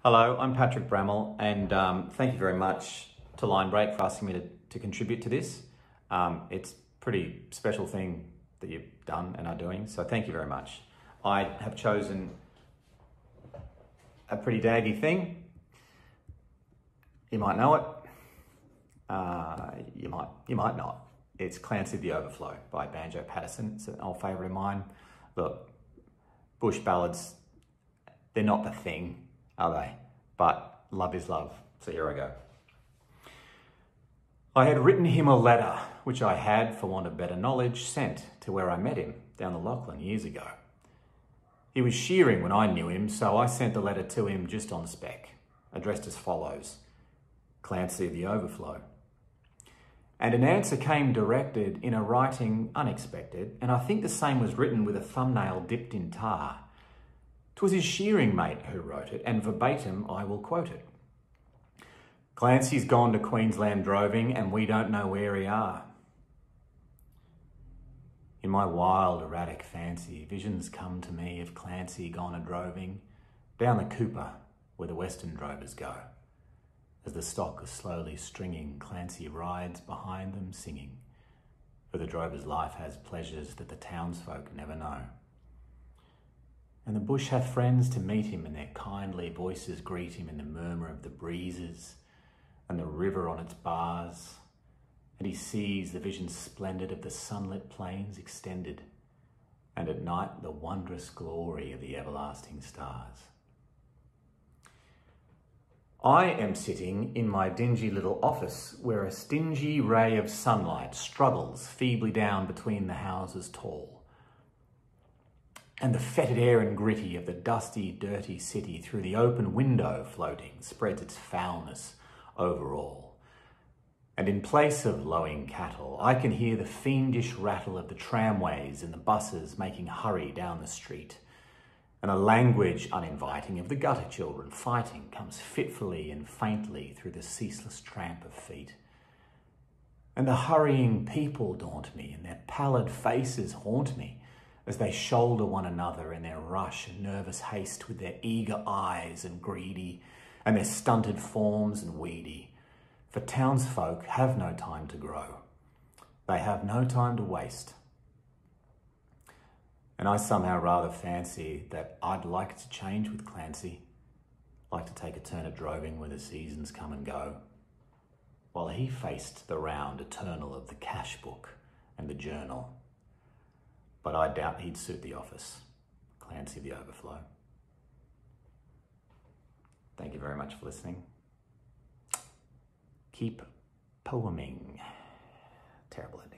Hello, I'm Patrick Brammall, and thank you very much to Line Break for asking me to contribute to this. It's a pretty special thing that you've done and are doing, so thank you very much. I have chosen a pretty daggy thing. You might know it. You might not. It's Clancy the Overflow by Banjo Paterson. It's an old favourite of mine. Look, bush ballads, they're not the thing, are they? But love is love, so here I go. I had written him a letter, which I had, for want of better knowledge, sent to where I met him down the Lachlan years ago. He was shearing when I knew him, so I sent the letter to him just on spec, addressed as follows: Clancy the Overflow. And an answer came directed in a writing unexpected, and I think the same was written with a thumbnail dipped in tar. 'Twas his shearing mate who wrote it, and verbatim I will quote it. Clancy's gone to Queensland droving, and we don't know where he are. In my wild, erratic fancy, visions come to me of Clancy gone a droving, down the Cooper where the western drovers go. As the stock is slowly stringing, Clancy rides behind them singing, for the drover's life has pleasures that the townsfolk never know. And the bush hath friends to meet him, and their kindly voices greet him in the murmur of the breezes and the river on its bars. And he sees the vision splendid of the sunlit plains extended, and at night the wondrous glory of the everlasting stars. I am sitting in my dingy little office where a stingy ray of sunlight struggles feebly down between the houses tall, and the fetid air and gritty of the dusty, dirty city through the open window floating spreads its foulness over all. And in place of lowing cattle, I can hear the fiendish rattle of the tramways and the buses making hurry down the street. And a language uninviting of the gutter children fighting comes fitfully and faintly through the ceaseless tramp of feet. And the hurrying people daunt me, and their pallid faces haunt me as they shoulder one another in their rush and nervous haste, with their eager eyes and greedy, and their stunted forms and weedy. For townsfolk have no time to grow. They have no time to waste. And I somehow rather fancy that I'd like to change with Clancy, like to take a turn at droving where the seasons come and go, while he faced the round eternal of the cash book and the journal. But I doubt he'd suit the office, Clancy the Overflow. Thank you very much for listening. Keep poeming. Terrible ending.